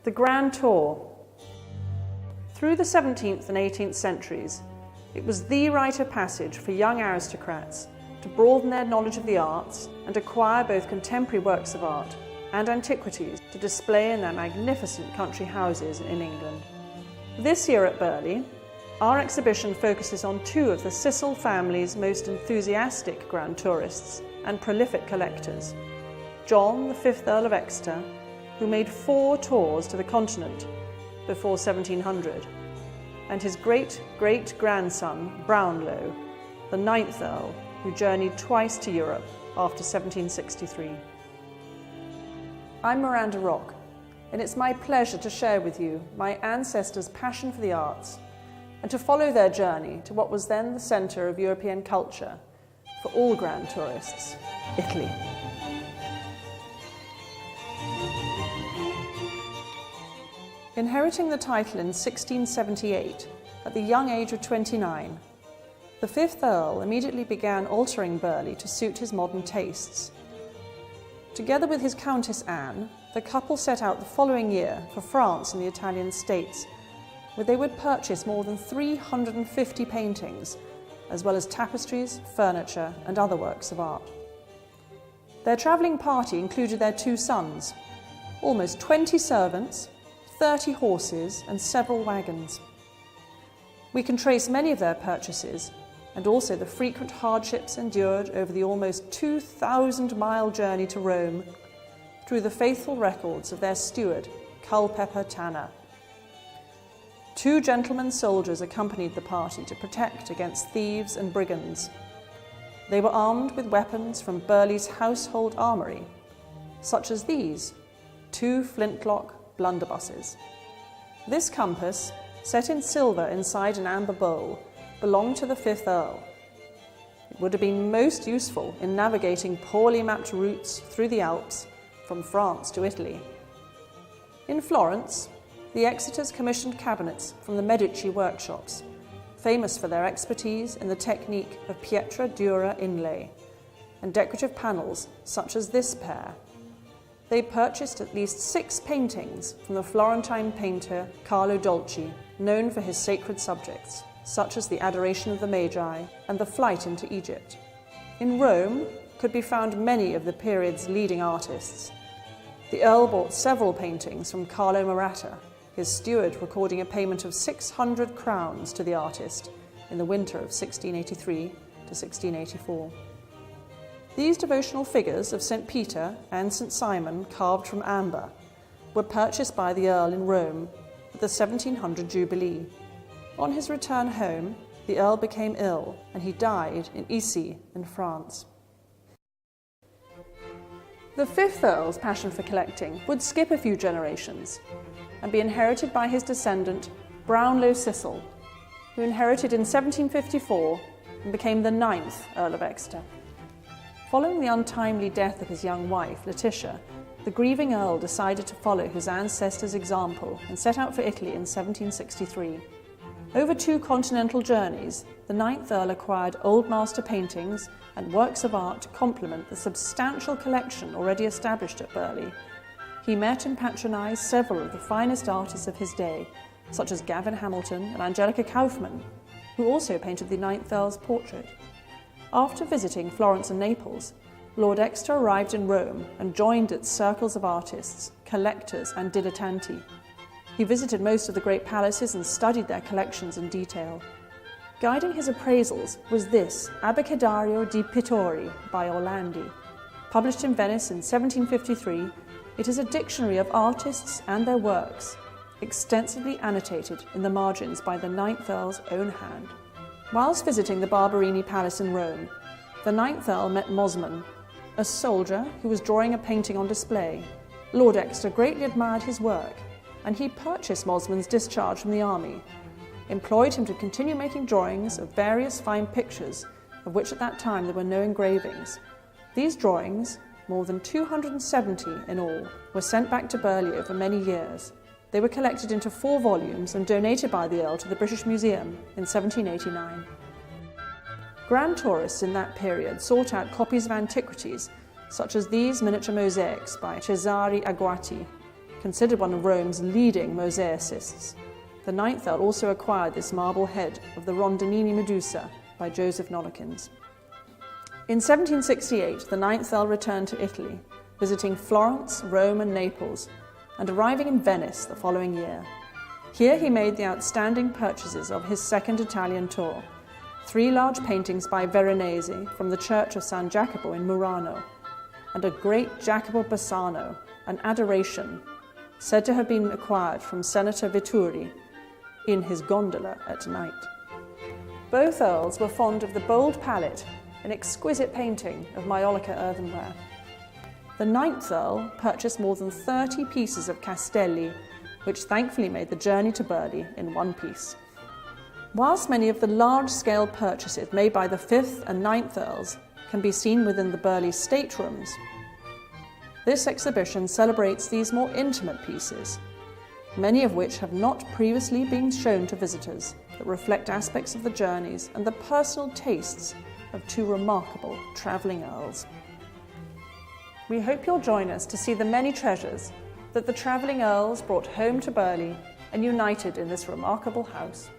The Grand Tour. Through the 17th and 18th centuries, it was the rite of passage for young aristocrats to broaden their knowledge of the arts and acquire both contemporary works of art and antiquities to display in their magnificent country houses in England. This year at Burghley, our exhibition focuses on two of the Cecil family's most enthusiastic grand tourists and prolific collectors, John, the 5th Earl of Exeter, who made 4 tours to the continent before 1700, and his great-great-grandson, Brownlow, the 9th Earl, who journeyed twice to Europe after 1763. I'm Miranda Rock, and it's my pleasure to share with you my ancestors' passion for the arts and to follow their journey to what was then the centre of European culture for all grand tourists, Italy. Inheriting the title in 1678, at the young age of 29, the 5th Earl immediately began altering Burghley to suit his modern tastes. Together with his Countess Anne, the couple set out the following year for France and the Italian states, where they would purchase more than 350 paintings, as well as tapestries, furniture, and other works of art. Their travelling party included their 2 sons, almost 20 servants, 30 horses, and several wagons. We can trace many of their purchases, and also the frequent hardships endured over the almost 2,000-mile journey to Rome, through the faithful records of their steward, Culpeper Tanner. 2 gentlemen soldiers accompanied the party to protect against thieves and brigands. They were armed with weapons from Burghley's household armoury, such as these 2 flintlock blunderbusses. This compass, set in silver inside an amber bowl, belonged to the 5th Earl. It would have been most useful in navigating poorly mapped routes through the Alps from France to Italy. In Florence, the Exeters commissioned cabinets from the Medici workshops, famous for their expertise in the technique of pietra dura inlay, and decorative panels such as this pair. They purchased at least 6 paintings from the Florentine painter Carlo Dolci, known for his sacred subjects, such as the Adoration of the Magi and the Flight into Egypt. In Rome could be found many of the period's leading artists. The Earl bought several paintings from Carlo Maratta, his steward recording a payment of 600 crowns to the artist in the winter of 1683 to 1684. These devotional figures of St. Peter and St. Simon, carved from amber, were purchased by the Earl in Rome at the 1700 Jubilee. On his return home, the Earl became ill and he died in Issy in France. The 5th Earl's passion for collecting would skip a few generations and be inherited by his descendant, Brownlow Cecil, who inherited in 1754 and became the 9th Earl of Exeter. Following the untimely death of his young wife, Letitia, the grieving Earl decided to follow his ancestors' example and set out for Italy in 1763. Over 2 continental journeys, the 9th Earl acquired old master paintings and works of art to complement the substantial collection already established at Burghley. He met and patronised several of the finest artists of his day, such as Gavin Hamilton and Angelica Kauffmann, who also painted the 9th Earl's portrait. After visiting Florence and Naples, Lord Exeter arrived in Rome and joined its circles of artists, collectors and dilettanti. He visited most of the great palaces and studied their collections in detail. Guiding his appraisals was this Abecedario di Pittori by Orlandi. Published in Venice in 1753, it is a dictionary of artists and their works, extensively annotated in the margins by the 9th Earl's own hand. Whilst visiting the Barberini Palace in Rome, the 9th Earl met Mosman, a soldier who was drawing a painting on display. Lord Exeter greatly admired his work, and he purchased Mosman's discharge from the army, employed him to continue making drawings of various fine pictures, of which at that time there were no engravings. These drawings, more than 270 in all, were sent back to Burghley over many years. They were collected into 4 volumes and donated by the Earl to the British Museum in 1789. Grand tourists in that period sought out copies of antiquities, such as these miniature mosaics by Cesare Aguati, considered one of Rome's leading mosaicists. The 9th Earl also acquired this marble head of the Rondinini Medusa by Joseph Nollekins. In 1768, the 9th Earl returned to Italy, visiting Florence, Rome and Naples, and arriving in Venice the following year. Here he made the outstanding purchases of his second Italian tour, 3 large paintings by Veronese from the Church of San Jacopo in Murano, and a great Jacopo Bassano, an Adoration, said to have been acquired from Senator Vetturi in his gondola at night. Both earls were fond of the bold palette and exquisite painting of Maiolica earthenware. The 9th Earl purchased more than 30 pieces of Castelli, which thankfully made the journey to Burghley in one piece. Whilst many of the large-scale purchases made by the 5th and 9th Earls can be seen within the Burghley staterooms, this exhibition celebrates these more intimate pieces, many of which have not previously been shown to visitors, that reflect aspects of the journeys and the personal tastes of 2 remarkable travelling earls. We hope you'll join us to see the many treasures that the travelling earls brought home to Burghley and united in this remarkable house.